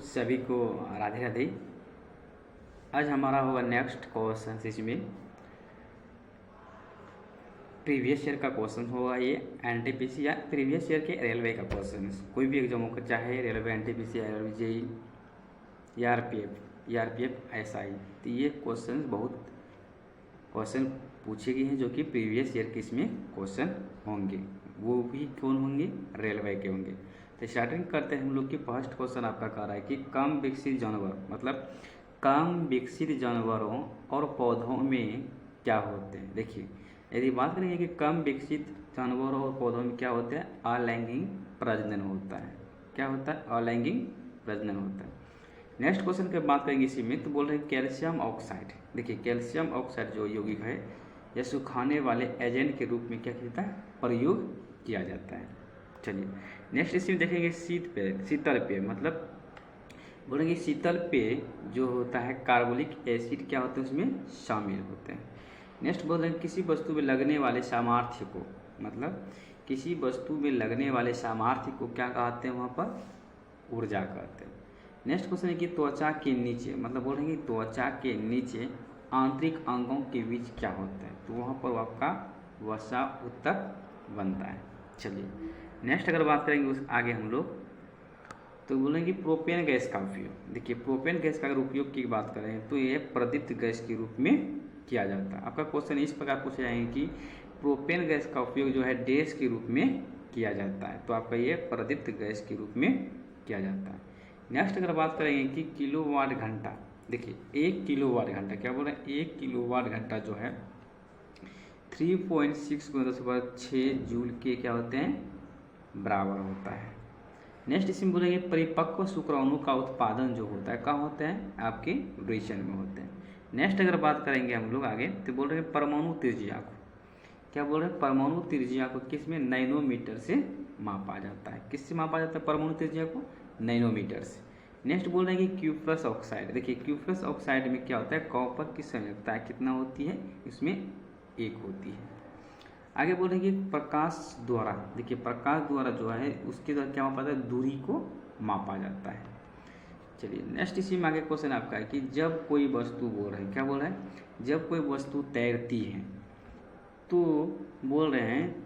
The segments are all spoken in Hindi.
सभी को राधे राधे। आज हमारा होगा नेक्स्ट क्वेश्चन, इसमें प्रीवियस ईयर का क्वेश्चन होगा। ये एनटीपीसी या प्रीवियस ईयर के रेलवे का क्वेश्चन, कोई भी एग्जाम हो, चाहे railway, NTPC, railway, JE, ERPF, SI, तो ये क्वेश्चन पूछे गए हैं जो कि प्रीवियस ईयर के इसमें क्वेश्चन होंगे। वो भी कौन होंगे? रेलवे के होंगे। तो स्टार्टिंग करते हैं हम लोग की। फर्स्ट क्वेश्चन आपका कह रहा है कि कम विकसित जानवर, मतलब कम विकसित जानवरों और पौधों में क्या होते हैं। देखिए, यदि बात करेंगे कि कम विकसित जानवरों और पौधों में क्या होता है, अलैंगिक प्रजनन होता है। क्या होता है? अलैंगिक प्रजनन होता है। नेक्स्ट क्वेश्चन की बात करेंगे इसी में, तो बोल रहे हैं कैल्शियम ऑक्साइड। देखिए, कैल्शियम ऑक्साइड जो यौगिक है यह सुखाने वाले एजेंट के रूप में क्या किया है, प्रयोग किया जाता है। चलिए नेक्स्ट इसी में देखेंगे शीतल पेय, मतलब बोलेंगे शीतल पेय जो होता है कार्बोलिक एसिड क्या होते हैं उसमें शामिल होते हैं। नेक्स्ट बोल रहे हैं किसी वस्तु में लगने वाले सामर्थ्य को, मतलब किसी वस्तु में लगने वाले सामर्थ्य को क्या कहते हैं, वहाँ पर ऊर्जा कहते हैं। नेक्स्ट क्वेश्चन है कि त्वचा के नीचे, मतलब बोल रहे हैं कि त्वचा के नीचे आंतरिक अंगों के बीच क्या होता है, तो वहाँ पर आपका वसा ऊतक बनता है। चलिए नेक्स्ट अगर बात करेंगे उस आगे हम लोग, तो बोलेंगे प्रोपेन गैस का उपयोग। देखिए, प्रोपेन गैस का अगर उपयोग की बात करें तो ये प्रदीप्त गैस के रूप में किया जाता है। आपका क्वेश्चन इस प्रकार पूछे जाएंगे कि प्रोपेन गैस का उपयोग जो है डैश के रूप में किया जाता है, तो आपका ये प्रदीप्त गैस के रूप में किया जाता है। नेक्स्ट अगर बात करेंगे कि किलोवाट घंटा, देखिए 1 किलोवाट घंटा, क्या बोल रहे हैं, 1 किलोवाट घंटा जो है 3.6 × 10⁶ जूल के क्या होते हैं, बराबर होता है। नेक्स्ट इसमें बोलेंगे परिपक्व शुक्राणु का उत्पादन जो होता है कहाँ होते हैं, आपके वृषण में होते हैं। नेक्स्ट अगर बात करेंगे हम लोग आगे, तो बोल रहे हैं परमाणु त्रिज्या को, क्या बोल रहे हैं, परमाणु त्रिज्या को किस में, नैनोमीटर से मापा जाता है। किससे मापा जाता है परमाणु त्रिज्या को? नैनोमीटर से। नेक्स्ट बोल रहे हैं कि क्यूप्रस ऑक्साइड। देखिए, क्यूप्रस ऑक्साइड में क्या होता है, कॉपर की संयोजकता कितना होती है, इसमें 1 होती है। आगे बोल रहे हैं कि प्रकाश द्वारा, देखिए प्रकाश द्वारा जो है उसके द्वारा क्या मापा जाता है, दूरी को मापा जाता है। चलिए नेक्स्ट इसी में आगे क्वेश्चन आपका है कि जब कोई वस्तु, बोल रहे हैं क्या बोल रहे हैं, जब कोई वस्तु तैरती है तो बोल रहे हैं,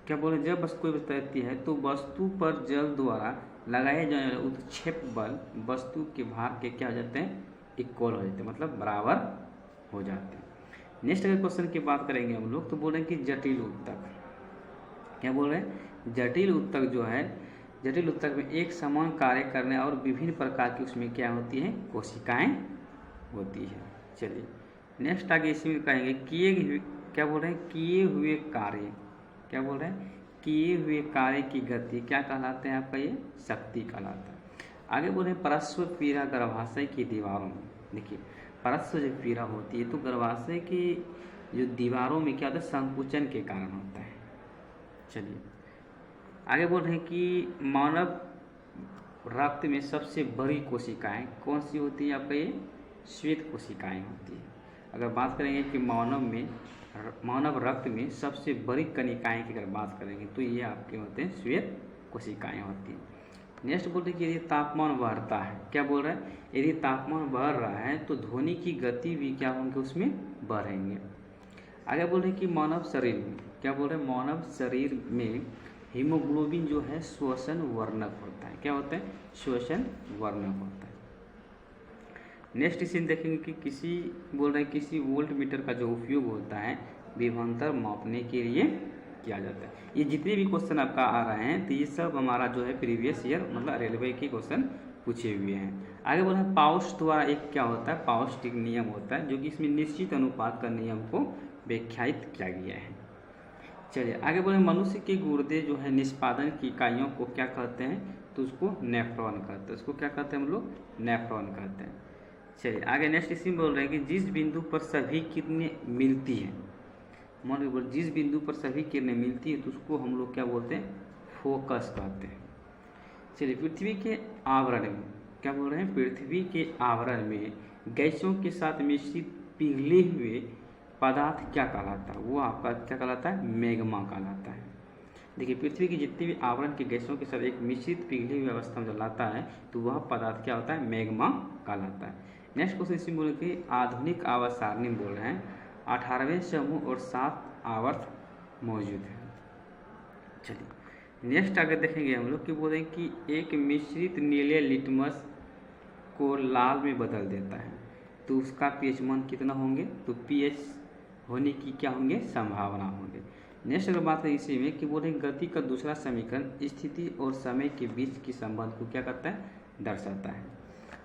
क्या बोल रहे हैं, जब कोई वस्तु तैरती है तो वस्तु पर जल द्वारा लगाए जाने वाले उत्क्षेप बल वस्तु के भार के क्या हो जाते हैं, इक्वल हो जाते हैं, मतलब बराबर हो जाते हैं। नेक्स्ट अगर क्वेश्चन की बात करेंगे हम लोग, तो बोल रहे हैं कि जटिल ऊतक, क्या बोल रहे हैं, जटिल ऊतक जो है, जटिल ऊतक में एक समान कार्य करने और विभिन्न प्रकार की उसमें क्या होती है, कोशिकाएं होती है। चलिए नेक्स्ट आगे इसमें कहेंगे क्या बोल रहे हैं, किए हुए कार्य, क्या बोल रहे हैं, किए हुए कार्य की गति क्या कहलाते हैं, आपका ये शक्ति कहलाता है। आगे बोल रहे हैं परस्पर पीड़ा गर्भाशय की दीवारों में। देखिए, परस्पर जो पीड़ा होती है तो गर्भाशय की जो दीवारों में क्या होता है, संकुचन के कारण होता है। चलिए आगे बोल रहे हैं कि मानव रक्त में सबसे बड़ी कोशिकाएं कौन सी होती है, आपका ये श्वेत कोशिकाएं होती है। अगर बात करेंगे कि मानव रक्त में सबसे बड़ी कणिकाएं की अगर बात करेंगे तो ये आपके होते हैं श्वेत कोशिकाएं होती हैं। नेक्स्ट बोल रहे हैं कि यदि तापमान बढ़ता है, क्या बोल रहे हैं, यदि तापमान बढ़ रहा है तो ध्वनि की गति भी क्या होंगे, उसमें बढ़ेंगे। आगे बोल रहे हैं कि मानव शरीर में, क्या बोल रहे हैं, मानव शरीर में हीमोग्लोबिन जो है श्वसन वर्णक होता है। क्या होता है, श्वसन वर्णक होता है। नेक्स्ट इसे देखेंगे कि बोल रहे हैं किसी वोल्ट मीटर का जो उपयोग होता है विभवांतर मापने के लिए किया जाता है। ये जितने भी क्वेश्चन आपका आ रहे हैं तो ये सब हमारा जो है प्रीवियस ईयर मतलब रेलवे के क्वेश्चन पूछे हुए हैं। आगे बोल रहे हैं पाउस्ट द्वारा एक क्या होता है, पाउस्ट एक नियम होता है जो कि इसमें निश्चित अनुपात का नियम को व्याख्यायित किया गया है। चलिए आगे बोले मनुष्य के गुर्दे जो है निष्पादन की इकाइयों को क्या कहते हैं, तो उसको नेफ्रॉन कहते हैं। उसको क्या कहते हैं हम लोग, नेफ्रॉन कहते हैं। चलिए आगे नेक्स्ट इसी में बोल रहे हैं कि जिस बिंदु पर सभी किरणें मिलती हैं, मान लीजिए जिस बिंदु पर सभी किरणें मिलती है तो उसको हम लोग क्या बोलते हैं, फोकस कहते हैं। चलिए पृथ्वी के आवरण में, क्या बोल रहे हैं, पृथ्वी के आवरण में गैसों के साथ मिश्रित पिघले हुए पदार्थ क्या कहलाता है, वो आपका क्या कहलाता है, मैग्मा कहलाता है। देखिए पृथ्वी की जितनी भी आवरण की गैसों के साथ एक मिश्रित पिघली हुई अवस्था में जब लाता है तो वह पदार्थ क्या होता है, मैग्मा कहलाता है। नेक्स्ट क्वेश्चन इसी बोले कि आधुनिक आवर्त सारणी में बोल रहे हैं 18वें समूह और 7 आवर्त मौजूद है। चलिए नेक्स्ट आगे देखेंगे हम लोग कि बोल रहे हैं कि एक मिश्रित नीले लिटमस को लाल में बदल देता है तो उसका पीएच मान कितना होंगे, तो पीएच होने की क्या होंगे, संभावना होंगे। नेक्स्ट अगर बात है इसी में कि बोले गति का दूसरा समीकरण स्थिति और समय के बीच की संबंध को क्या करता है, दर्शाता है।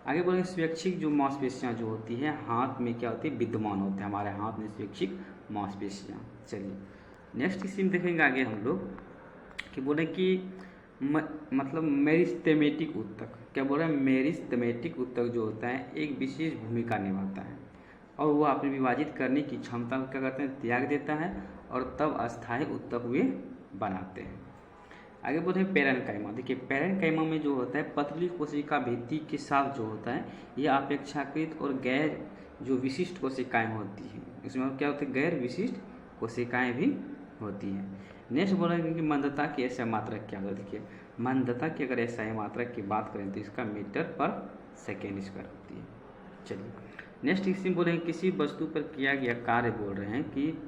आगे बोलेंगे स्वैच्छिक जो मांसपेशियाँ जो होती हैं हाथ में क्या होती है, विद्यमान होते हैं, हमारे हाथ में स्वैच्छिक मांसपेशियाँ। चलिए नेक्स्ट इसी में देखेंगे आगे हम लोग कि बोले कि मतलब मेरिस्टेमेटिक ऊतक, क्या बोल रहे हैं, मेरिस्टेमेटिक ऊतक जो होता है एक विशेष भूमिका निभाता है और वह अपने विभाजित करने की क्षमता को क्या करते हैं, त्याग देता है और तब अस्थायी ऊतक वे बनाते हैं। आगे बोलते हैं पैरेन्काइमा। देखिए पैरेन्काइमा में जो होता है पतली कोशिका भित्ति के साथ जो होता है यह अपेक्षाकृत और गैर जो विशिष्ट कोशिकाएं होती हैं, इसमें क्या होता है, गैर विशिष्ट कोशिकाएं भी होती हैं। नेक्स्ट बोलेंगे कि मंदता की ऐसा मात्रक क्या होता है। देखिए मंदता की अगर ऐसा मात्रक की बात करें तो इसका मीटर पर सेकेंड स्क्वायर होती है। चलिए नेक्स्ट इसी में बोलेंगे किसी वस्तु पर किया गया कार्य बोल रहे हैं कि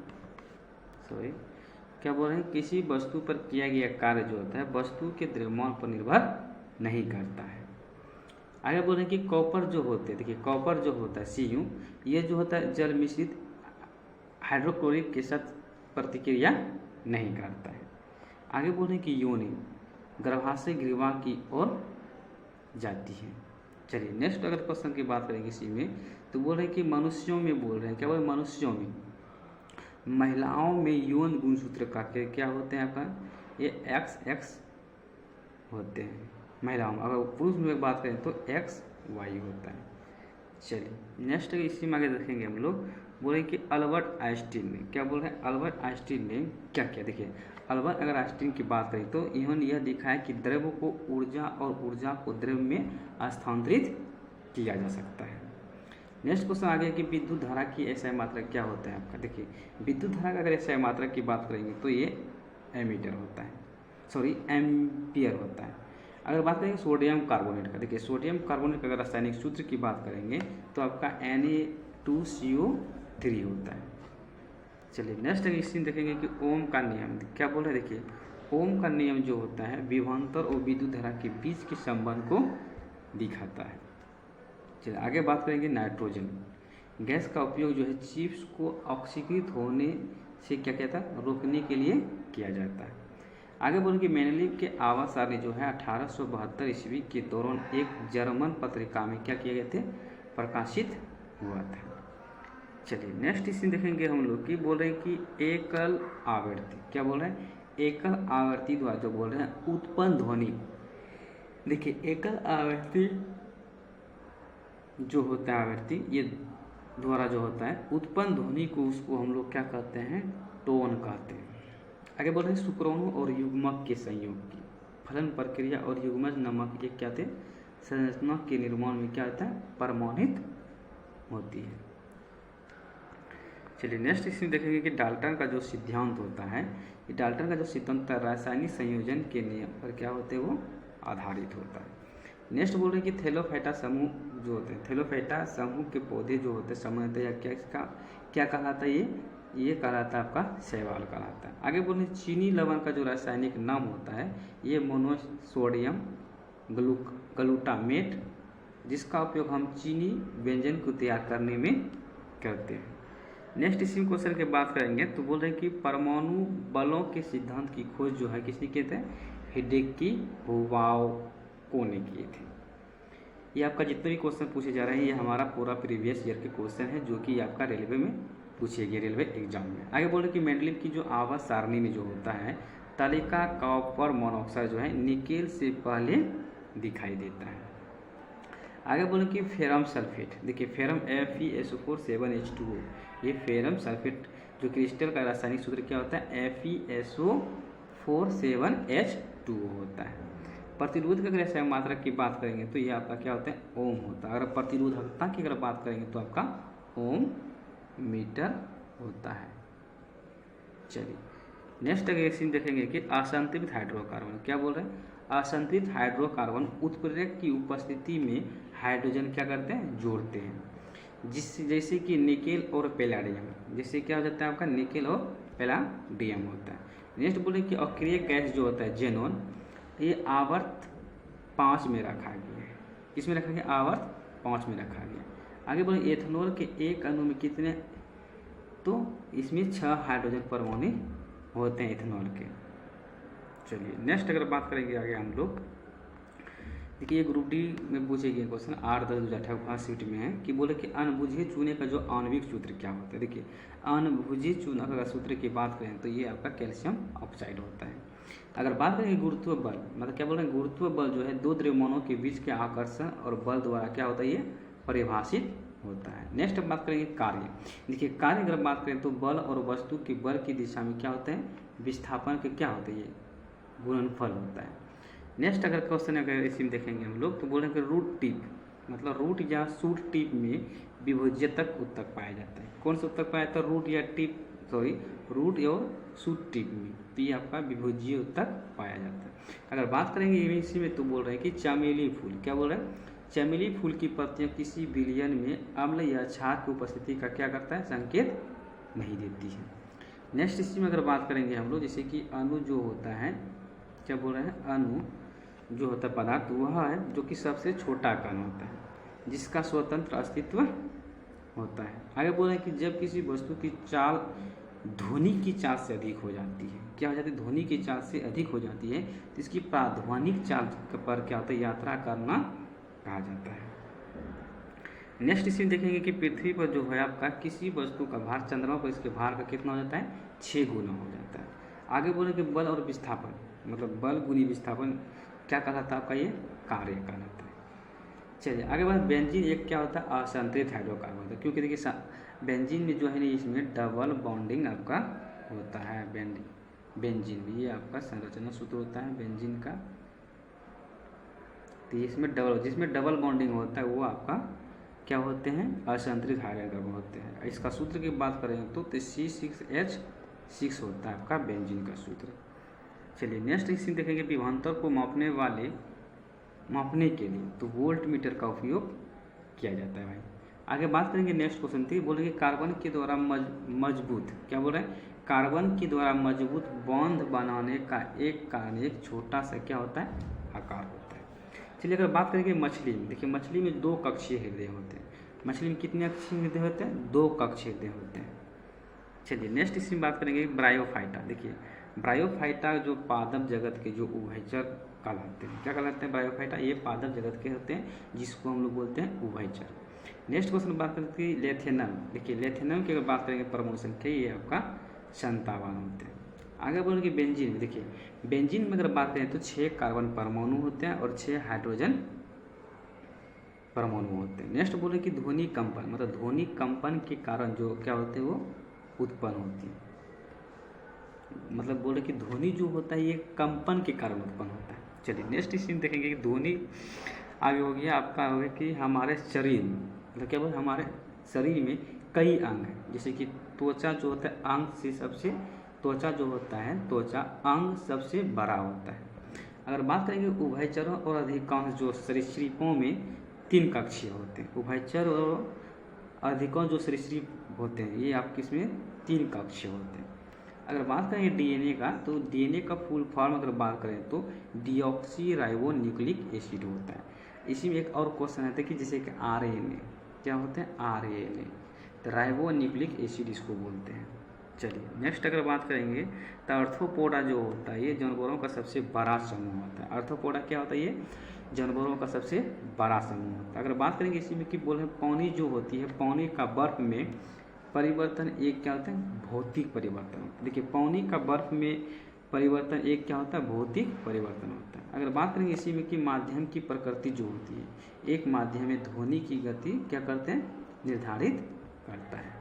क्या बोल रहे हैं, किसी वस्तु पर किया गया कार्य जो होता है वस्तु के द्रव्यमान पर निर्भर नहीं करता है। आगे बोल रहे हैं कि कॉपर जो होते हैं, देखिए कॉपर जो होता है Cu, ये जो होता है जल मिश्रित हाइड्रोक्लोरिक के साथ प्रतिक्रिया नहीं करता है। आगे बोल रहे हैं कि योनि गर्भाशय ग्रीवा की ओर जाती है। चलिए नेक्स्ट अगर क्वेश्चन की बात करेंगे इसी में तो बोल रहे हैं कि मनुष्यों में बोल रहे हैं, क्या बोल रहे हैं, मनुष्यों में महिलाओं में यौन गुणसूत्र का क्या होते हैं आपका, ये XX होते हैं महिलाओं में, अगर पुरुष में बात करें तो XY होता है। चलिए नेक्स्ट इसी में आगे देखेंगे हम लोग, बोले कि अल्बर्ट आइंस्टीन ने, क्या बोल रहे हैं, अल्बर्ट आइंस्टीन ने क्या किया। देखिए अल्बर्ट अगर आइंस्टीन की बात करें तो इन्होंने यह दिखाया कि द्रव्य को ऊर्जा और ऊर्जा को द्रव्य में स्थानांतरित किया जा सकता है। नेक्स्ट क्वेश्चन आ गया कि विद्युत धारा की ऐसा मात्रक क्या होता है आपका। देखिए विद्युत धारा का अगर ऐसा मात्रक की बात करेंगे तो ये एमीटर होता है, सॉरी एम्पियर होता है। अगर बात करेंगे सोडियम कार्बोनेट का, देखिए सोडियम कार्बोनेट का अगर रासायनिक सूत्र की बात करेंगे तो आपका Na2CO3 होता है। चलिए नेक्स्ट इसी देखेंगे कि ओम का नियम क्या बोल रहे हैं। देखिए ओम का नियम जो होता है विभवांतर और विद्युत धारा के बीच के संबंध को दिखाता है। चलिए आगे बात करेंगे नाइट्रोजन गैस का उपयोग जो है चिप्स को ऑक्सीकृत होने से क्या कहता है, रोकने के लिए किया जाता है। आगे बोलेंगे मेंडेलीव के आवास सारणी जो है 1872 ईस्वी के दौरान एक जर्मन पत्रिका में क्या किए गए थे, प्रकाशित हुआ था। चलिए नेक्स्ट इसमें देखेंगे हम लोग कि बोल रहे हैं कि एकल आवृत्ति, क्या बोल रहे हैं, एकल आवृत्ति द्वारा जो बोल रहे हैं उत्पन्न ध्वनि। देखिए एकल आवृत्ति जो होता है आवृत्ति ये द्वारा जो होता है उत्पन्न ध्वनि को उसको हम लोग क्या कहते हैं, टोन कहते हैं। आगे बोल रहे हैं शुक्राणु और युग्मक के संयोग की फलन प्रक्रिया और युग्मज नामक एक क्या थे संरचना के निर्माण में क्या होता है, प्रमाणित होती है। चलिए नेक्स्ट इसमें देखेंगे कि डाल्टन का जो सिद्धांत होता है, ये डाल्टन का जो सिद्धांत रासायनिक संयोजन के नियम पर क्या होते हैं वो आधारित होता है। नेक्स्ट बोल रहे हैं कि थैलोफाइटा समूह जो होते हैं, थैलोफाइटा समूह के पौधे जो होते हैं सामान्यतः या क्या कहलाता है, ये कहलाता है आपका शैवाल कहलाता है। आगे बोल रहे हैं चीनी लवण का जो रासायनिक नाम होता है ये मोनोसोडियम ग्लूटामेट, जिसका उपयोग हम चीनी व्यंजन को तैयार करने में करते हैं। नेक्स्ट इसी क्वेश्चन की बात करेंगे तो बोल रहे हैं कि परमाणु बलों के सिद्धांत की खोज जो है किसने किए थे, हिडेकी हुआको ने किए थे। ये आपका जितने भी क्वेश्चन पूछे जा रहे हैं ये हमारा पूरा प्रीवियस ईयर के क्वेश्चन है जो कि आपका रेलवे में पूछे गए, रेलवे एग्जाम में। आगे बोल रहे कि मेंडेलीव की जो आवास सारणी में जो होता है तालिका कॉपर मोनोऑक्साइड जो है निकेल से पहले दिखाई देता है। आगे बोले कि फेरम सल्फेट, देखिए फेरम FeSO4 ये फेरम सल्फेट जो क्रिस्टल का रासायनिक सूत्र क्या होता है, FeSO4 होता है। प्रतिरोध की अगर ऐसा मात्रक की बात करेंगे तो ये आपका क्या होता है, ओम होता है। अगर प्रतिरोधकता की अगर बात करेंगे तो आपका ओम मीटर होता है। चलिए नेक्स्ट अगर इसी में देखेंगे कि असंतृप्त हाइड्रोकार्बन, क्या बोल रहे हैं, असंतृप्त हाइड्रोकार्बन उत्प्रेरक की उपस्थिति में हाइड्रोजन क्या करते हैं, जोड़ते हैं, जिससे जैसे कि निकेल और पैलाडियम, जिससे क्या हो जाता है आपका निकेल और पैलाडियम होता है। नेक्स्ट बोले कि अक्रिय गैस जो होता है जेनॉन, ये आवर्त 5 में रखा गया है, किसमें रखा गया, आवर्त 5 में रखा गया। आगे बोले एथेनॉल के एक अणु में कितने, तो इसमें 6 हाइड्रोजन परमाणु होते हैं एथेनॉल के। चलिए नेक्स्ट अगर बात करेंगे आगे हम लोग, देखिए ग्रुप डी में पूछे गए क्वेश्चन 8-10-2018 सीट में है कि बोले कि अनबुझे चूने का जो आणविक सूत्र क्या होता है। देखिए अनबुझे चूना का सूत्र की बात करें तो ये आपका कैल्शियम ऑक्साइड होता है। अगर बात करेंगे गुरुत्व बल, मतलब क्या बोल रहे हैं, गुरुत्व बल जो है दो द्रव्यमानों के बीच के आकर्षण और बल द्वारा क्या होता है, ये परिभाषित होता है। नेक्स्ट बात करेंगे कार्य। देखिए कार्य अगर बात करें तो बल और वस्तु के बल की दिशा में क्या होते हैं, विस्थापन के क्या होते हैं, ये गुणनफल होता है। नेक्स्ट अगर क्वेश्चन अगर इसी में देखेंगे हम लोग तो बोलेंगे रूट टिप, मतलब रूट या शूट टिप में विभज्यतक उत्तक पाया जाता है। कौन सा उत्तक पाया जाता है, रूट या टिप, सॉरी रूट और शूट टिप में, तो ये आपका विभज्य उत्तक पाया जाता है। अगर बात करेंगे इसी में तो बोल रहे हैं कि चमेली फूल, क्या बोल रहे हैं, चमेली फूल की पत्तियां किसी विलयन में अम्ल या क्षार की उपस्थिति का क्या करता है, संकेत नहीं देती है। नेक्स्ट इसी में अगर बात करेंगे हम लोग, जैसे कि अणु जो होता है, क्या बोल रहे हैं, अणु जो होता है पदार्थ वह है जो कि सबसे छोटा कण होता है, जिसका स्वतंत्र अस्तित्व होता है। आगे बोल रहे हैं कि जब किसी वस्तु की चाल ध्वनि की चाल से अधिक हो जाती है, क्या हो जाती है, ध्वनि की चाल से अधिक हो जाती है, तो इसकी प्राध्वनिक चाल पर क्या होता है, यात्रा करना कहा जाता है। नेक्स्ट इसी में देखेंगे कि पृथ्वी पर जो है आपका किसी वस्तु का भार चंद्रमा पर इसके भार का कितना हो जाता है, 6 गुना हो जाता है। आगे बोले कि बल और विस्थापन, मतलब बल गुनी विस्थापन क्या कहलाता है आपका, ये कार्य कहलाता है। चलिए आगे बात, बेंजीन एक क्या होता है, असंतृप्त हाइड्रोकार्बन होता है, क्योंकि देखिए बेंजीन में जो है ना इसमें डबल बॉन्डिंग आपका होता है, बेंजीन में ये आपका संरचना सूत्र होता है बेंजीन का, तो इसमें जिसमें डबल बॉन्डिंग होता है वो आपका क्या होते हैं, असंतृप्त हाइड्रोकार्बन होते हैं। इसका सूत्र की बात करें तो C6H6 होता है आपका बेंजीन का सूत्र। चलिए नेक्स्ट इसी देखेंगे विभवांतर को मापने के लिए तो वोल्ट मीटर का उपयोग किया जाता है भाई। आगे बात करेंगे नेक्स्ट क्वेश्चन थी, बोलेंगे कार्बन के द्वारा मजबूत, क्या बोल रहे हैं, कार्बन के द्वारा मजबूत बॉन्ड बनाने का एक कारण एक छोटा सा क्या होता है, आकार होता है। चलिए अगर बात करेंगे मछली में, देखिए मछली में 2 कक्षीय हृदय होते हैं। मछली में कितने कक्षीय हृदय होते हैं, 2 कक्षीय हृदय होते हैं। चलिए नेक्स्ट इसमें बात करेंगे ब्रायोफाइटा। देखिए ब्रायोफाइटा जो पादप जगत के जो उभयचर कहलाते हैं, क्या कहलाते हैं, ब्रायोफाइटा ये पादप जगत के होते हैं, जिसको हम लोग बोलते हैं उभयचर। नेक्स्ट क्वेश्चन बात करते हैं लेथेनम। देखिए लेथेनम की अगर बात करेंगे परमाणु संख्या ये आपका 57 होते हैं। आगे बोलेंगे बेंजीन में, देखिए बेंजीन में अगर बात करें तो 6 कार्बन परमाणु होते हैं और 6 हाइड्रोजन परमाणु होते हैं। नेक्स्ट बोले कि ध्वनि कंपन, मतलब ध्वनि कंपन के कारण जो क्या होते हैं वो उत्पन्न होती है, मतलब बोले कि ध्वनि जो होता है ये कंपन के कारण उत्पन्न होता है। चलिए नेक्स्ट इसी में देखेंगे कि ध्वनि आगे हो गया आपका हो गया कि हमारे शरीर में, मतलब क्या बोले हमारे शरीर में कई अंग हैं, जैसे कि त्वचा जो होता है अंग से सबसे, त्वचा जो होता है त्वचा अंग सबसे बड़ा होता है। अगर बात करेंगे उभयचरों और अधिकांश जो सरीसृपों में 3 कक्षीय होते हैं, उभयचर और अधिकांश जो सरीसृप होते हैं ये आपके इसमें 3 कक्षीय होते हैं। अगर बात करें डीएनए का तो डीएनए का फुल फॉर्म अगर बात करें तो डीऑक्सी राइबो न्यूक्लिक एसिड होता है। इसी में एक और क्वेश्चन आता है कि जैसे कि आरएनए क्या होते हैं, आरएनए तो राइबो न्यूक्लिक एसिड इसको बोलते हैं। चलिए नेक्स्ट अगर बात करेंगे तो आर्थ्रोपोडा जो होता है ये जानवरों का सबसे बड़ा समूह होता है। आर्थ्रोपोडा क्या होता है, ये जानवरों का सबसे बड़ा समूह होता है। अगर बात करेंगे इसी में कि बोले पानी जो होती है, पानी का बर्फ में परिवर्तन एक क्या होता है, भौतिक परिवर्तन। देखिए पानी का बर्फ में परिवर्तन एक क्या होता है, भौतिक परिवर्तन होता है। अगर बात करेंगे इसी में कि माध्यम की प्रकृति जो होती है, एक माध्यम में ध्वनि की गति क्या करते हैं, निर्धारित करता है।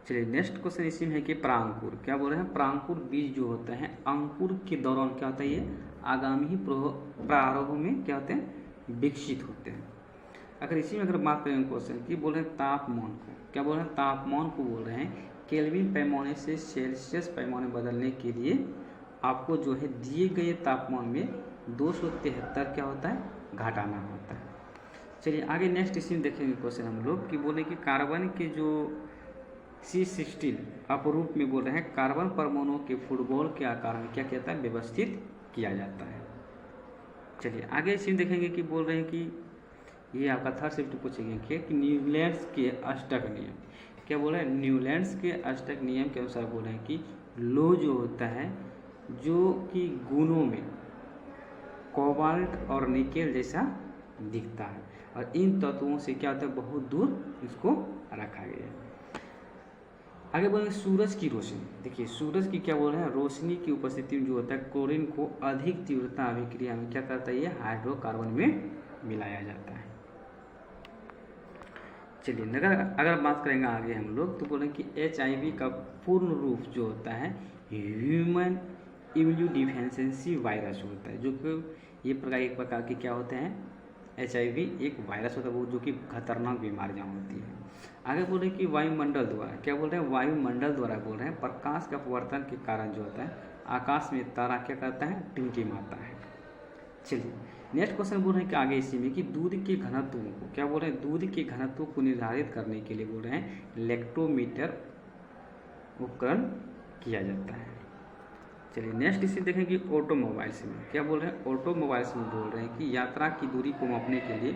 चलिए नेक्स्ट क्वेश्चन इसी में है कि प्रांकुर, क्या बोल रहे हैं, प्रांकुर बीज जो होता है अंकुर के दौरान क्या होता है, ये आगामी ही प्रारंभ में क्या होते हैं, विकसित होते हैं। अगर इसी में अगर बात करें क्वेश्चन की बोल रहे हैं तापमान को, क्या बोल रहे हैं, तापमान को बोल रहे हैं केल्विन पैमाने से सेल्सियस पैमाने बदलने के लिए आपको जो है दिए गए तापमान में 273 क्या होता है, घटाना होता है। चलिए आगे नेक्स्ट इसमें देखेंगे क्वेश्चन हम लोग कि बोले कि कार्बन के जो C16 अपरूप में बोल रहे हैं कार्बन परमाणुओं के फुटबॉल के आकार में क्या कहता है, व्यवस्थित किया जाता है। चलिए आगे इसमें देखेंगे कि बोल रहे हैं कि ये आपका थर्ड शिफ्ट पूछेंगे कि न्यूलैंड्स के अष्टक नियम क्या बोल रहे हैं, न्यूलैंड्स के अष्टक नियम के अनुसार बोल रहे हैं कि लो जो होता है जो कि गुणों में कोबाल्ट और निकेल जैसा दिखता है और इन तत्वों से क्या होता है, बहुत दूर इसको रखा गया है। आगे बोलेंगे सूरज की रोशनी। देखिए सूरज की क्या बोल रहे हैं, रोशनी की उपस्थिति में जो होता है क्लोरीन को अधिक तीव्रता अभिक्रिया में क्या करता है, ये हाइड्रोकार्बन में मिलाया जाता है। चलिए अगर बात करेंगे आगे हम लोग तो बोलेंगे कि HIV का पूर्ण रूप जो होता है ह्यूमन इम्यूनोडिफिशियेंसी वायरस होता है, जो कि ये एक प्रकार के क्या होते हैं, HIV एक वायरस होता है वो जो कि खतरनाक बीमारियां होती हैं। आगे बोल रहे हैं कि वायुमंडल द्वारा क्या बोल रहे हैं, वायुमंडल द्वारा बोल रहे हैं प्रकाश का अपवर्तन के कारण जो होता है आकाश में तारा क्या करता है, टिमटिमाता है। चलिए नेक्स्ट क्वेश्चन बोल रहे हैं कि आगे इसी में कि दूध के घनत्व को क्या बोल रहे हैं, दूध के घनत्व को निर्धारित करने के लिए बोल रहे हैं लैक्टोमीटर उपकरण किया जाता है। चलिए नेक्स्ट इसे देखेंगे ऑटोमोबाइल्स में क्या बोल रहे हैं, ऑटोमोबाइल्स में बोल रहे हैं कि यात्रा की दूरी को मापने के लिए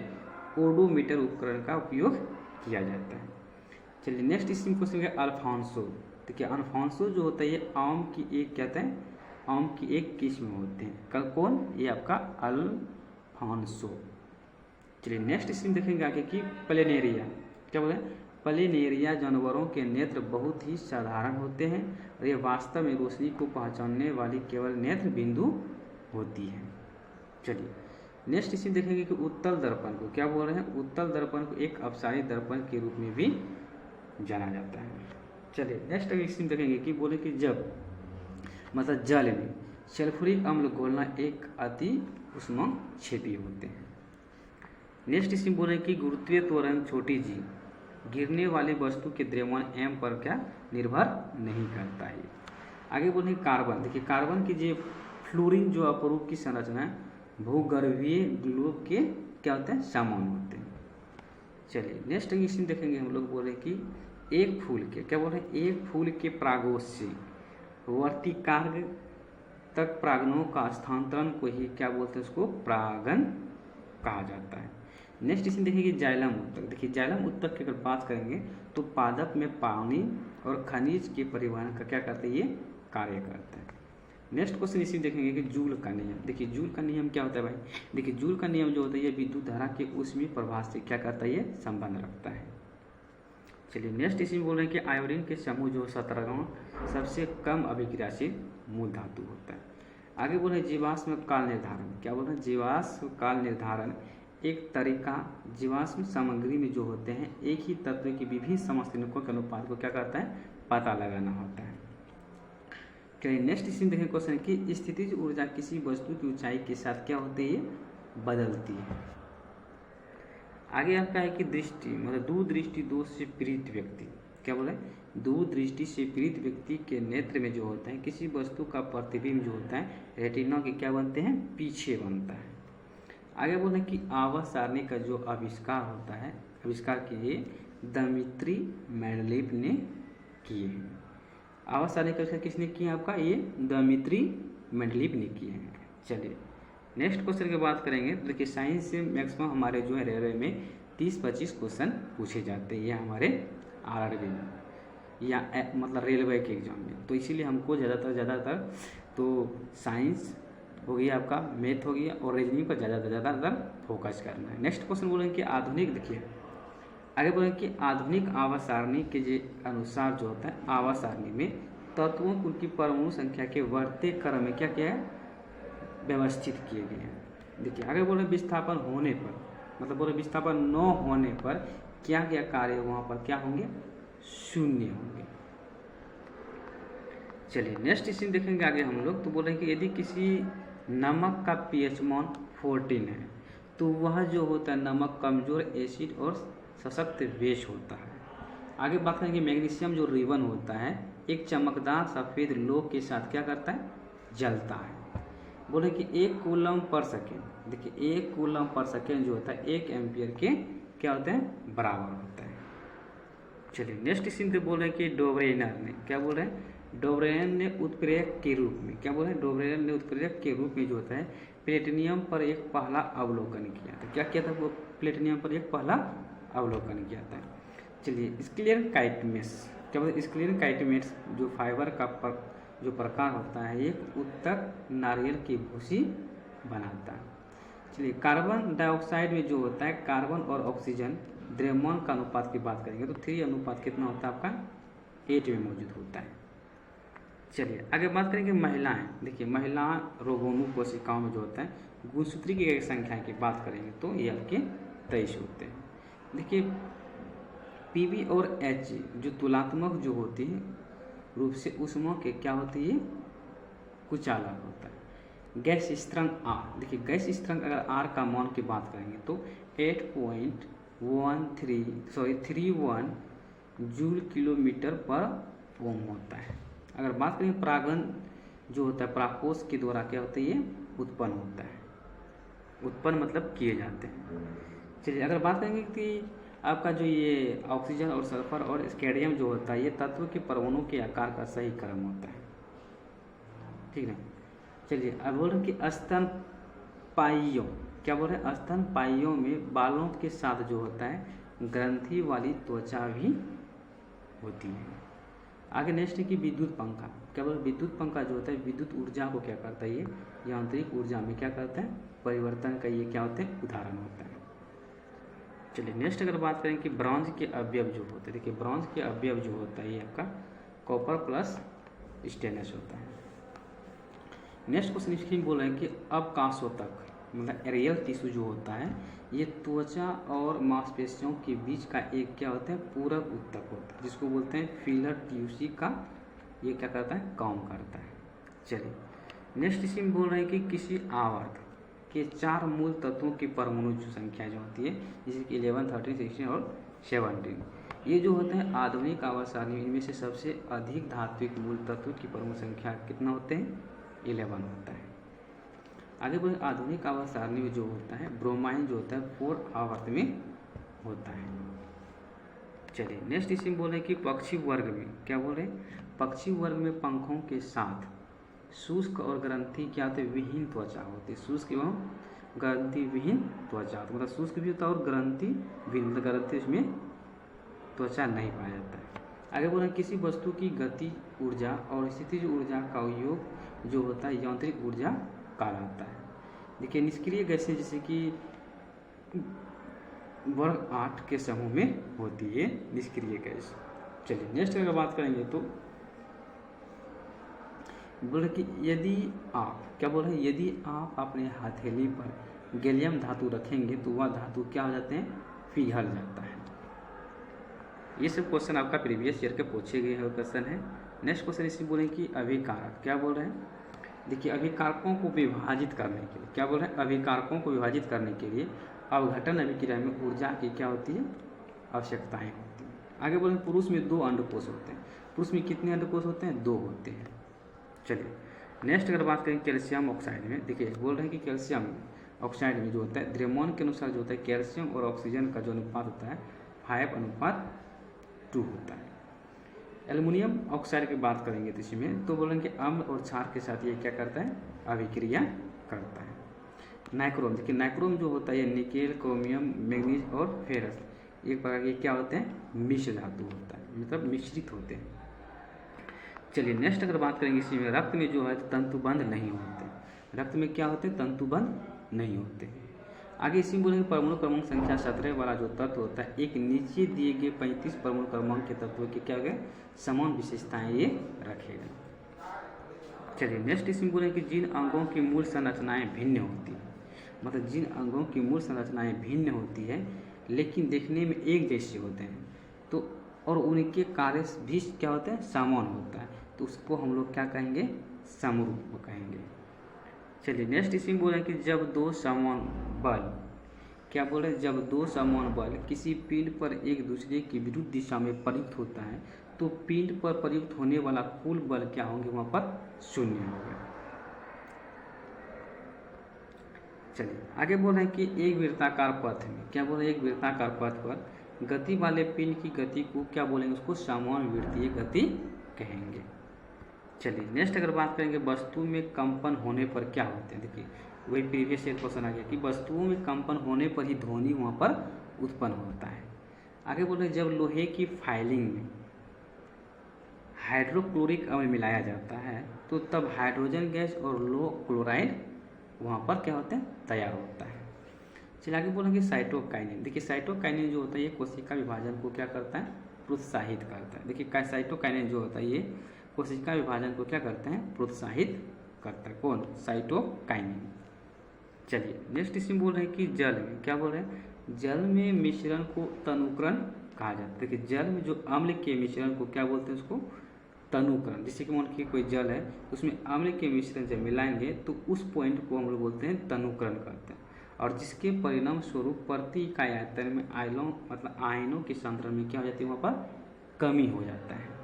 ओडोमीटर उपकरण का उपयोग किया जाता है। चलिए नेक्स्ट इसी क्वेश्चन है अल्फांसो। देखिए अल्फांसो जो होता है ये आम की एक कहते हैं, आम की एक किस्म होते हैं। कौन, ये आपका अल्फांसो। चलिए नेक्स्ट इसमें देखेंगे आगे कि प्लेनेरिया क्या बोल रहे हैं, प्लेनेरिया जानवरों के नेत्र बहुत ही साधारण होते हैं और ये वास्तव में रोशनी को पहचानने वाली केवल नेत्र बिंदु होती है। चलिए नेक्स्ट इसमें देखेंगे कि उत्तल दर्पण को क्या बोल रहे हैं, उत्तल दर्पण को एक अपसारी दर्पण के रूप में भी जाना जाता है। चलिए नेक्स्ट इसमें देखेंगे कि बोले कि जब मतलब जल में सल्फ्यूरिक अम्ल घोलना एक अति उष्मा क्षेपी होते हैं। नेक्स्ट इसमें बोले कि गुरुत्वीय त्वरण छोटी जी गिरने वाली वस्तु के द्रव्यमान m पर क्या निर्भर नहीं करता है। आगे बोले कार्बन। देखिए कार्बन की जो फ्लोरीन जो अपरूप की संरचना है भूगर्भीय ग्लोब के क्या होते हैं, समान होते हैं। चलिए नेक्स्ट इसमें देखेंगे हम लोग बोले कि एक फूल के क्या बोल रहे हैं, एक फूल के परागोश से वर्तिकार्ग तक परागणों का स्थानांतरण को ही क्या बोलते हैं, उसको परागन कहा जाता है। नेक्स्ट इसमें देखेंगे जाइलम उत्तक। देखिए जाइलम उत्तक की अगर बात करेंगे तो पादप में पानी और खनिज के परिवहन का क्या करते हैं, ये कार्य करते हैं। नेक्स्ट क्वेश्चन इसी देखेंगे कि जूल का नियम। देखिए जूल का नियम क्या होता है भाई, देखिए जूल का नियम जो होता है ये विद्युत धारा के ऊष्मीय प्रवाह से क्या करता है, ये संबंध रखता है। चलिए नेक्स्ट इसमें बोल रहे हैं कि आयोडीन के समूह जो 17वां सबसे कम अभिक्रियाशील मूल धातु होता है। आगे बोल रहे हैं जीवाश्म काल निर्धारण। क्या बोल रहे हैं, जीवाश्म काल निर्धारण एक तरीका जीवाश्म सामग्री में जो होते हैं एक ही तत्व की विभिन्न समस्थानिकों के अनुपात को क्या करता है, पता लगाना होता है। चलिए नेक्स्ट इसमें देखें क्वेश्चन की स्थितिज ऊर्जा किसी वस्तु की ऊंचाई के साथ क्या होती है, ये बदलती है। आगे आपका है कि दृष्टि मतलब दूरदृष्टि दोष से पीड़ित व्यक्ति क्या बोले, दूरदृष्टि से पीड़ित व्यक्ति के नेत्र में जो होता है किसी वस्तु का प्रतिबिंब जो होता है रेटिना के क्या बनते हैं, पीछे बनता है। आगे बोले कि आवर्त सारणी का जो आविष्कार होता है, आविष्कार किए दमित्री मेंडलीफ ने किए हैं। आवर्त सारणी का आविष्कार किसने किया आपका, ये दमित्री मेंडलीफ ने किए हैं। चलिए नेक्स्ट क्वेश्चन की बात करेंगे। तो देखिए साइंस से मैक्सिमम हमारे जो है रेलवे में 30-25 क्वेश्चन पूछे जाते हैं, ये हमारे RRB में या मतलब रेलवे के एग्जाम में। तो इसीलिए हमको ज़्यादातर तो साइंस हो गया, आपका मैथ हो गया और रीजनिंग पर ज़्यादातर फोकस करना है। नेक्स्ट क्वेश्चन बोलेंगे कि आधुनिक, देखिए आगे बोलेंगे कि आधुनिक आवर्त सारणी के जो अनुसार जो होता है आवर्त सारणी में तत्वों को उनकी परमाणु संख्या के बढ़ते क्रम में क्या किया है, व्यवस्थित किए गए हैं। देखिए आगे बोले विस्थापन होने पर मतलब बोले विस्थापन न होने पर क्या क्या कार्य वहाँ पर क्या होंगे, शून्य होंगे। चलिए नेक्स्ट इसमें देखेंगे आगे हम लोग। तो बोलेंगे कि यदि किसी नमक का pH मान 14 है तो वह जो होता है नमक कमजोर एसिड और सशक्त बेस होता है। आगे बात करेंगे मैग्नीशियम जो रिबन होता है एक चमकदार सफ़ेद लोह के साथ क्या करता है, जलता है। बोले कि 1 कूलम पर सेकेंड, देखिए 1 कूलम पर सेकेंड जो होता है 1 एम्पियर के क्या होते हैं, बराबर होता है। चलिए नेक्स्ट इसी में बोल रहे हैं कि डोब्रेनर ने क्या बोल रहे हैं, डोब्रेनर ने उत्प्रेरक के रूप में क्या बोल रहे हैं, डोब्रेनर ने उत्प्रेरक के रूप में जो होता है प्लेटिनियम पर एक पहला अवलोकन किया था। क्या किया था वो, प्लेटिनियम पर एक पहला अवलोकन किया था। चलिए स्क्लेर काइटमेस क्या बोलते हैं, स्क्लेर काइटमेस जो फाइबर का जो प्रकार होता है एक उत्तक नारियल की भूसी बनाता है। चलिए कार्बन डाइऑक्साइड में जो होता है कार्बन और ऑक्सीजन द्रव्यमान का अनुपात की बात करेंगे तो 3 अनुपात कितना होता है आपका 8 में मौजूद होता है। चलिए आगे बात करेंगे महिलाएं, देखिए महिला रोगोणु कोशिकाओं में जो होता है गुणसूत्री की संख्या की बात करेंगे तो ये आपके 23 होते हैं। देखिए पीवी और एच जो तुलनात्मक जो होती है रूप से ऊष्मा के क्या होती है, कुछ अलग होता है। गैस स्थिरांक आर, देखिए गैस स्थिरांक अगर आर का मान की बात करेंगे तो 31 जूल किलोमीटर पर ओम होता है। अगर बात करें परागण जो होता है परागकोश के द्वारा क्या होता है ये उत्पन्न होता है, उत्पन्न मतलब किए जाते हैं। चलिए अगर बात करेंगे कि आपका जो ये ऑक्सीजन और सल्फर और स्कैंडियम जो होता है ये तत्व के परमाणु के आकार का सही क्रम होता है, ठीक है। चलिए अब बोल रहे हैं कि स्तनपाइयों क्या बोल रहे हैं, स्तनपाइयों में बालों के साथ जो होता है ग्रंथि वाली त्वचा भी होती है। आगे नेक्स्ट है कि विद्युत पंखा क्या बोल, विद्युत पंखा जो होता है विद्युत ऊर्जा को क्या करता है ये यांत्रिक ऊर्जा में क्या करता है परिवर्तन का ये क्या होता है उदाहरण होता है। चलिए नेक्स्ट अगर बात करें कि ब्रॉन्ज के अवयव जो होते हैं, देखिए ब्रॉन्ज के अवयव जो होता है ये आपका कॉपर प्लस स्टेनलेस होता है। नेक्स्ट क्वेश्चन इसमें बोल रहे हैं कि अवकाशोतक मतलब एरियल टिश्यू जो होता है ये त्वचा और मांसपेशियों के बीच का एक क्या होता है पूरक उत्तक होता है जिसको बोलते हैं फिलर टिश्यू का ये क्या करता है काम करता है। चलिए नेक्स्ट इसमें बोल रहे हैं कि किसी आवर्त के 4 मूल तत्वों की परमाणु संख्या जो होती है जैसे कि 11, 13, 16 और 17 ये जो होते हैं आधुनिक आवर्त सारणी इनमें से सबसे अधिक धात्विक मूल तत्व की परमाणु संख्या कितना होते हैं 11 होता है। आगे बढ़े आधुनिक आवर्त सारणी में जो होता है ब्रोमाइन जो होता है 4 आवर्त में होता है। चलिए नेक्स्ट इसमें बोल रहे हैं कि पक्षी वर्ग में क्या बोल रहे हैं, पक्षी वर्ग में पंखों के साथ शुष्क और ग्रंथि क्या होते हैं विहीन त्वचा होती है, शुष्क एवं ग्रंथि विहीन त्वचा मतलब शुष्क भी होता है और ग्रंथि विहीन मतलब ग्रंथि उसमें त्वचा नहीं पाया जाता है। आगे बोल रहे हैं किसी वस्तु की गति ऊर्जा और स्थितिज ऊर्जा का योग जो होता है यांत्रिक ऊर्जा कहलाता है। देखिए निष्क्रिय गैसें जैसे कि वर्ग 8 के समूह में होती है निष्क्रिय गैस। चलिए नेक्स्ट अगर बात करेंगे तो बोल रहे कि यदि आप क्या बोल रहे हैं यदि आप अपने हथेली पर गैलियम धातु रखेंगे तो वह धातु क्या हो जाते हैं पिघल जाता है। ये सब क्वेश्चन आपका प्रीवियस ईयर के पूछे गए हुए क्वेश्चन है। नेक्स्ट क्वेश्चन इसमें बोले कि अभिकारक क्या बोल रहे हैं, देखिए अभिकारकों को विभाजित करने के लिए क्या बोल रहे हैं अभिकारकों को विभाजित करने के लिए अवघटन अभिक्रिया में ऊर्जा की क्या होती है आवश्यकताएं होती हैं। आगे बोले पुरुष में 2 अंडकोश होते हैं, पुरुष में कितने अंडकोश होते हैं 2 होते हैं। चलिए नेक्स्ट अगर बात करें कैल्शियम ऑक्साइड में, देखिए बोल रहे हैं कि कैल्शियम ऑक्साइड में जो होता है द्रव्यमान के अनुसार जो होता है कैल्शियम और ऑक्सीजन का जो अनुपात होता है 5:2 होता है। एल्युमिनियम ऑक्साइड की बात करेंगे तो इसमें तो बोलेंगे अम्ल और क्षार के साथ ये क्या करता है अभिक्रिया करता है। नाइक्रोम, देखिए नाइक्रोम जो होता है ये निकेल क्रोमियम मैग्नीज और फेरस एक प्रकार के क्या होते हैं मिश्र धातु होता है मतलब मिश्रित होते हैं। चलिए नेक्स्ट अगर बात करेंगे इसी में रक्त में जो है तंतुबंध नहीं होते, रक्त में क्या होते हैं तंतुबंध नहीं होते। आगे इसी में बोलेंगे परमाणु क्रमांक संख्या 17 वाला जो तत्व होता है एक नीचे दिए गए 35 परमाणु क्रमांक के तत्वों की क्या हो गए समान विशेषताएं ये रखेगा। चलिए नेक्स्ट इसमें बोलेंगे कि जिन अंगों की मूल संरचनाएं भिन्न होती है मतलब जिन अंगों की मूल संरचनाएं भिन्न होती है लेकिन देखने में एक जैसे होते हैं तो और उनके कार्य भी क्या होते हैं समान होता है तो उसको हम लोग क्या कहेंगे समरूप कहेंगे। चलिए नेक्स्ट इसमें बोलें कि जब 2 समान बल क्या बोल रहे हैं, जब दो समान बल किसी पिंड पर एक दूसरे की विरुद्ध दिशा में प्रयुक्त होता है तो पिंड पर प्रयुक्त होने वाला कुल बल क्या होंगे, वहाँ पर शून्य होगा। चलिए आगे बोल रहे हैं कि एक वृत्ताकार पथ में, क्या बोल रहे हैं, एक वृत्ताकार पथ पर गति वाले पिंड की गति को क्या बोलेंगे, उसको समानुवृत्तीय गति कहेंगे। चलिए नेक्स्ट अगर बात करेंगे वस्तु में कंपन होने पर क्या होते हैं। देखिए वही प्रीवियस ईयर क्वेश्चन आ गया कि वस्तुओं में कंपन होने पर ही ध्वनि वहाँ पर उत्पन्न होता है। आगे बोल रहे हैं जब लोहे की फाइलिंग में हाइड्रोक्लोरिक अम्ल मिलाया जाता है तो तब हाइड्रोजन गैस और लो क्लोराइड वहाँ पर क्या होते हैं, तैयार होता है। चलिए आगे बोलेंगे साइटोकाइनिन। देखिए साइटोकाइनिन जो होता है ये कोशिका विभाजन को क्या करता है, प्रोत्साहित करता है। देखिए साइटोकाइनिन जो होता है ये कोशिका विभाजन को क्या करते हैं, प्रोत्साहित करता है। कौन, साइटोकाइनिन। चलिए नेक्स्ट इसमें बोल रहे हैं कि जल में, क्या बोल रहे हैं, जल में मिश्रण को तनुकरण कहा जाता है। देखिए जल में जो अम्ल के मिश्रण को क्या बोलते हैं, उसको तनुकरण। जैसे कि मान लीजिए कोई जल है उसमें अम्ल के मिश्रण जब मिलाएंगे तो उस पॉइंट को हम लोग बोलते हैं तनुकरण करते हैं, और जिसके परिणाम स्वरूप प्रति इकाई आयतन में आयनों की सांद्रता में क्या हो जाती है, वहाँ पर कमी हो जाता है।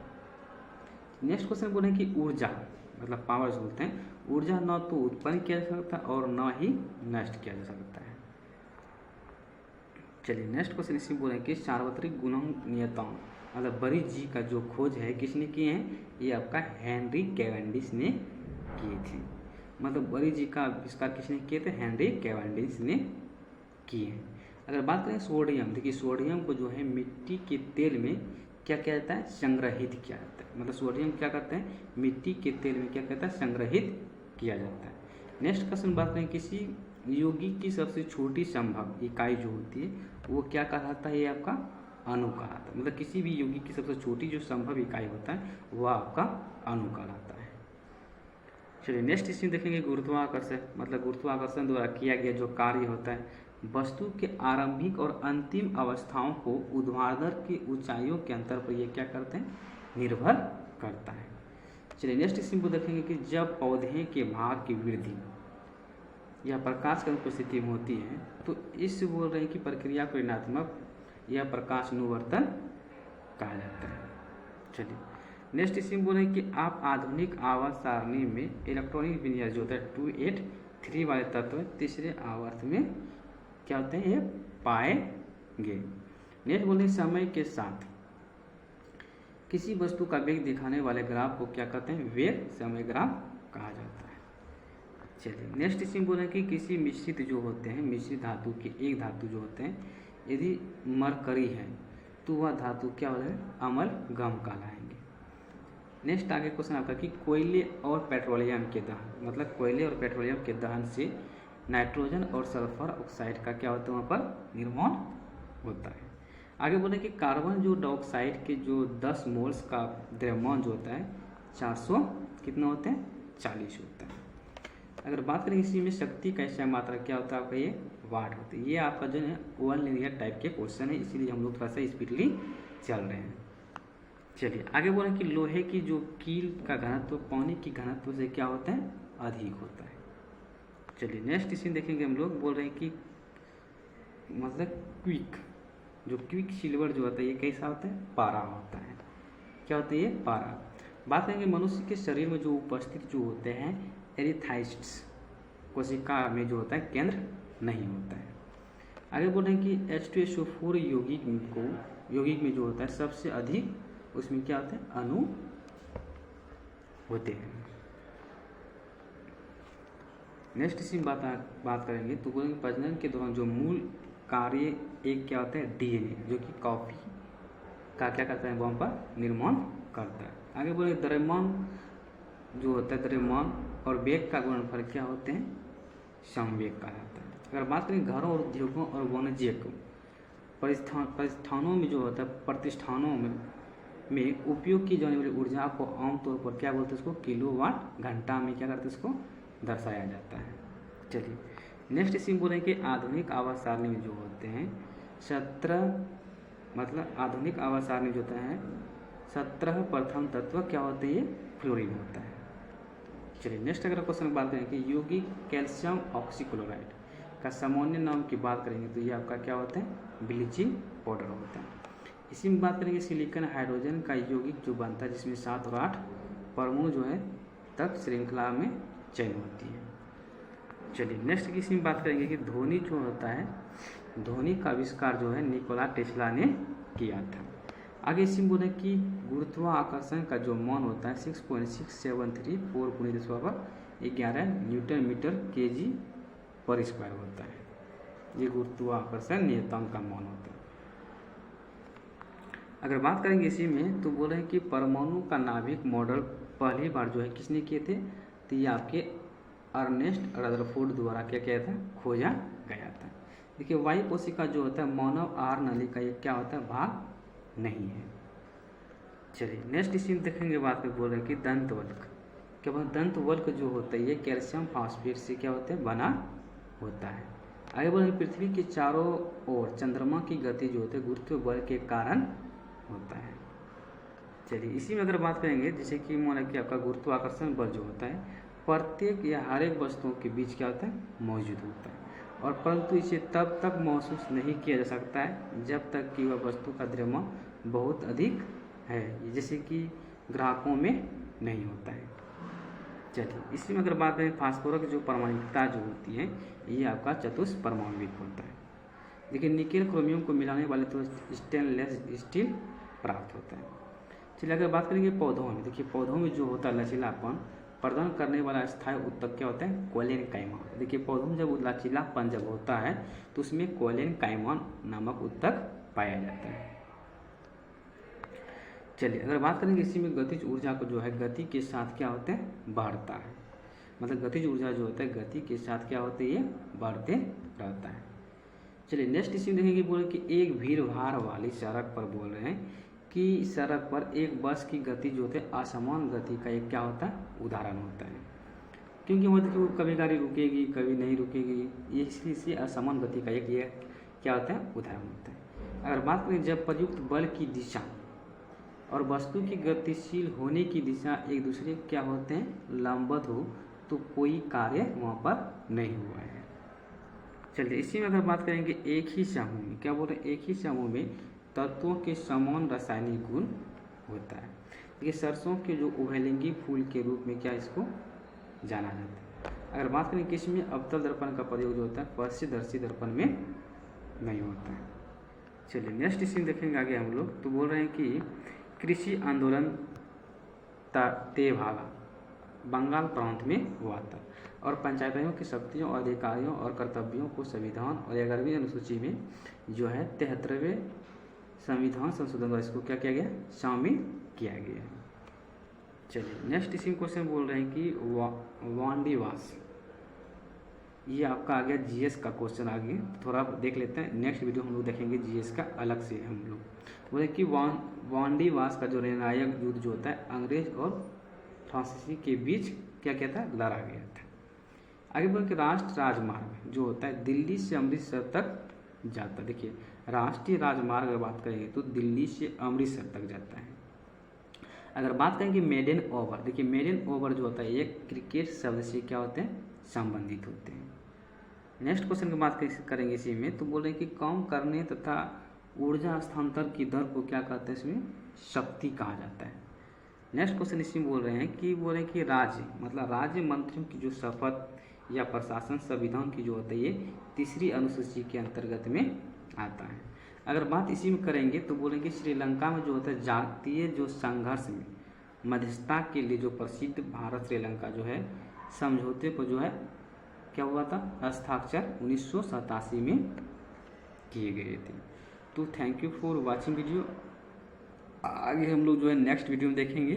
नेक्स्ट क्वेश्चन बोले कि ऊर्जा मतलब पावर बोलते हैं, ऊर्जा न तो उत्पन्न किया जा सकता और न ही नष्ट किया जा सकता है। चलिए नेक्स्ट क्वेश्चन इसमें बोले कि सार्वत्रिक गुणांक नियताओं मतलब बड़ी जी का जो खोज है किसने किए हैं, ये आपका हेनरी कैवेंडिश ने किए थे। मतलब बड़ी जी का आविष्कार किसने किए थे, हेनरी कैवेंडिश ने किए हैं। अगर बात करें सोडियम, देखिए सोडियम को जो है मिट्टी के तेल में क्या किया जाता है, संग्रहित किया जाता है। मतलब सोडियम क्या करते हैं, मिट्टी के तेल में क्या कहता है, संग्रहित किया जाता है। नेक्स्ट क्वेश्चन बात करें किसी यौगिक की सबसे छोटी संभव इकाई जो होती है वो क्या कहलाता है, ये आपका अणु कहलाता है। मतलब किसी भी यौगिक की सबसे छोटी जो संभव इकाई होता है वह आपका अणु कहलाता है। चलिए नेक्स्ट इसमें देखेंगे गुरुत्वाकर्षण। मतलब गुरुत्वाकर्षण द्वारा किया गया जो कार्य होता है वस्तु के आरंभिक और अंतिम अवस्थाओं को ऊर्ध्वाधर की ऊंचाइयों के अंतर पर ये क्या करते हैं, निर्भर करता है। चलिए नेक्स्ट इसमें देखेंगे कि जब पौधे के भाग की वृद्धि या प्रकाश की उपस्थिति में होती है तो इस बोल रहे हैं कि प्रक्रिया को ऋणात्मक या प्रकाशानुवर्तन कहा जाता है। चलिए नेक्स्ट इसमें बोल रहे हैं कि आप आधुनिक आवर्त सारणी में इलेक्ट्रॉनिक विन्यास जो होता है 283 वाले तत्व तीसरे आवर्त में क्या होते हैं, ये पाएंगे। नेक्स्ट बोल रहे हैं समय के साथ किसी वस्तु का वेग दिखाने वाले ग्राफ को क्या कहते हैं, वेग समय ग्राफ कहा जाता है। चलिए नेक्स्ट इसमें बोल रहे हैं कि किसी मिश्रित जो होते हैं, मिश्रित धातु के एक धातु जो होते हैं यदि मरकरी है तो वह धातु क्या हो है, अमलगम कहलाएंगे। नेक्स्ट आगे क्वेश्चन आपका कि कोयले और पेट्रोलियम के दहन, मतलब कोयले और पेट्रोलियम के दहन से नाइट्रोजन और सल्फर ऑक्साइड का क्या होता है, वहाँ पर निर्माण होता है। आगे बोले कि कार्बन जो डाइऑक्साइड के जो 10 मोल्स का द्रव्यमान जो होता है 400 कितना होते हैं, 40 होता है। अगर बात करें इसी में शक्ति का ऐसा मात्रा क्या होता है आपका, ये वाट होती है। ये आपका जो है वन लिनियर टाइप के क्वेश्चन है, इसीलिए हम लोग थोड़ा सा स्पीडली चल रहे हैं। चलिए आगे बोले कि लोहे की जो कील का घनत्व पानी की घनत्व से क्या होता है, अधिक होता है। चलिए नेक्स्ट इसमें देखेंगे हम लोग बोल रहे हैं कि मतलब क्विक सिल्वर जो होता है ये कैसा होता है, पारा होता है। क्या होता है, ये पारा। बात करेंगे मनुष्य के शरीर में जो उपस्थित जो होते हैं एरिथाइट्स कोशिका में जो होता है केंद्र नहीं होता है। आगे बोल रहे हैं कि H2SO4 यौगिक में जो होता है सबसे अधिक उसमें क्या होता है, अणु होते हैं। नेक्स्ट इसी बात करेंगे तो बोलेंगे प्रजनन के दौरान जो मूल कार्य एक क्या होता है, DNA जो कि कॉफी का क्या करता है, वहाँ पर निर्माण करता है। आगे बोले द्रव्यमान जो होता है, द्रव्यमान और वेग का गुणनफल क्या होते हैं, संवेग कहा जाता है। अगर बात करें घरों और उद्योगों और वाणिज्यिक प्रतिष्ठानों में जो होता है, प्रतिष्ठानों में उपयोग की जाने वाली ऊर्जा को आमतौर पर क्या बोलते हैं, उसको किलोवाट घंटा में क्या करते हैं, उसको दर्शाया जाता है। चलिए नेक्स्ट इसमें बोलेंगे कि आधुनिक आवास सारणी में जो होते हैं 17 मतलब आधुनिक आवास सारणी जो होता है 17 प्रथम तत्व क्या होते हैं, ये फ्लोरीन होता है। चलिए नेक्स्ट अगर क्वेश्चन बात करें कि यौगिक कैल्शियम ऑक्सीक्लोराइड का सामान्य नाम की बात करेंगे तो ये आपका क्या होता है, ब्लीचिंग पाउडर होता है। इसी में बात करेंगे सिलिकॉन हाइड्रोजन का यौगिक जो बनता है जिसमें 7 और 8 परमाणु जो है तक श्रृंखला में चयन होती है। चलिए नेक्स्ट इसी में बात करेंगे कि ध्वनि जो होता है, ध्वनि का आविष्कार जो है निकोला टेस्ला ने किया था। आगे इसी में बोले कि गुरुत्वाकर्षण का जो मान होता है 6.673 4×10⁻11 न्यूटन मीटर केजी पर स्क्वायर होता है। ये गुरुत्वाकर्षण नियतांक का मान होता है। अगर बात करेंगे इसी में तो बोल रहे हैं कि परमाणु का नाभिक मॉडल पहली बार जो है किसने किए थे, तो ये आपके अर्नेस्ट रदरफोर्ड द्वारा क्या किया था, खोजा गया था। देखिए वायु कोशिका जो होता है मानव आहार नली का ये क्या होता है, भाग नहीं है। चलिए नेक्स्ट इसी में देखेंगे बात में बोल रहे हैं कि दंतवल्क, क्या बोल दंतवल्क जो होता है ये कैल्शियम फास्फेट से क्या होता है, बना होता है। आगे बोल रहे पृथ्वी के चारों ओर चंद्रमा की गति जो होती है गुरुत्व बल के कारण होता है। चलिए इसी में अगर बात करेंगे जैसे कि मान रखिए आपका गुरुत्वाकर्षण बल जो होता है प्रत्येक या हर एक वस्तुओं के बीच क्या होता है, मौजूद होता है, और परंतु इसे तब तक महसूस नहीं किया जा सकता है जब तक कि वह वस्तु का द्रव्यमान बहुत अधिक है, जैसे कि ग्राहकों में नहीं होता है। चलिए इसी में अगर बात करें फास्फोरस जो परमाणुकता जो होती है ये आपका चतुष्परमाणुविक होता है। देखिए निकेल क्रोमियम को मिलाने वाले तो स्टेनलेस स्टील प्राप्त होता है। चलिए अगर बात करेंगे पौधों में, देखिए पौधों में जो होता है लचीलापन प्रदान करने वाला स्थायी उत्तक क्या होता है, कोलेन काइमान। देखिए पौधों में जब लचीलापन जब होता है तो उसमें कोलेन काइमान नामक उत्तक पाया जाता है। चलिए अगर बात करेंगे इसी में गतिज ऊर्जा को जो है गति के साथ क्या होता है, बढ़ता है, मतलब गतिज ऊर्जा जो होता है गति के साथ क्या होता है, ये बढ़ते रहता है। चलिए नेक्स्ट इसी में देखेंगे बोले कि एक भीड़ भाड़ वाली सड़क पर बोल रहे हैं कि सड़क पर एक बस की गति जो होती है असमान गति का एक क्या होता है, उदाहरण होता है, क्योंकि मतलब कि वो कभी गाड़ी रुकेगी कभी नहीं रुकेगी, ये इसलिए असमान गति का एक ये क्या होता है, उदाहरण होता है। अगर बात करें जब प्रयुक्त बल की दिशा और वस्तु की गतिशील होने की दिशा एक दूसरे क्या होते हैं, लंबवत हो तो कोई कार्य वहाँ पर नहीं हुआ है। चलिए इसी में अगर बात करेंगे एक ही समूह में, क्या बोल रहे हैं, एक ही समूह में तत्वों के समान रासायनिक गुण होता है। देखिए सरसों के जो उभयलिंगी फूल के रूप में क्या इसको जाना जाता है। अगर बात करें कि इसमें अवतल दर्पण का प्रयोग जो होता है पार्श्वदर्शी दर्पण में नहीं होता है। चलिए नेक्स्ट इसी में देखेंगे आगे हम लोग, तो बोल रहे हैं कि कृषि आंदोलन तेभागा बंगाल प्रांत में हुआ था और पंचायतों की शक्तियों और अधिकारियों और कर्तव्यों को संविधान और 11वीं अनुसूची में जो है 73वें संविधान संशोधन द्वारा इसको क्या किया गया, शामिल किया गया। चलिए नेक्स्ट इसी क्वेश्चन बोल रहे हैं कि वांडीवास, ये आपका आ गया जीएस का क्वेश्चन आ गया, थोड़ा देख लेते हैं। नेक्स्ट वीडियो हम लोग देखेंगे जीएस का अलग से हम लोग। बोले कि वांडीवास का जो निर्णायक युद्ध जो होता है अंग्रेज और फ्रांसीसी के बीच क्या क्या था, लड़ा गया था। आगे बोल के राष्ट्रीय राजमार्ग जो होता है दिल्ली से अमृतसर तक जाता है। देखिए राष्ट्रीय राजमार्ग अगर बात करेंगे तो दिल्ली से अमृतसर तक जाता है। अगर बात करेंगे मेडन ओवर, देखिए मेडन ओवर जो होता है ये क्रिकेट शब्द से क्या होते हैं, संबंधित होते हैं। नेक्स्ट क्वेश्चन की बात करेंगे इसी में, तो बोल रहे हैं कि काम करने तथा ऊर्जा स्थानांतरण की दर को क्या कहते हैं, इसमें शक्ति कहा जाता है। नेक्स्ट क्वेश्चन इसी में बोल रहे हैं कि राज्य मतलब राज्य मंत्रियों की जो शपथ या प्रशासन संविधान की जो होता है ये 3री अनुसूची के अंतर्गत में आता है। अगर बात इसी में करेंगे तो बोलेंगे श्रीलंका में जो होता है जातीय जो संघर्ष में मध्यस्थता के लिए जो प्रसिद्ध भारत श्रीलंका जो है समझौते को जो है क्या हुआ था, हस्ताक्षर 1987 में किए गए थे। तो thank you for watching video. आगे हम लोग जो है नेक्स्ट वीडियो में देखेंगे।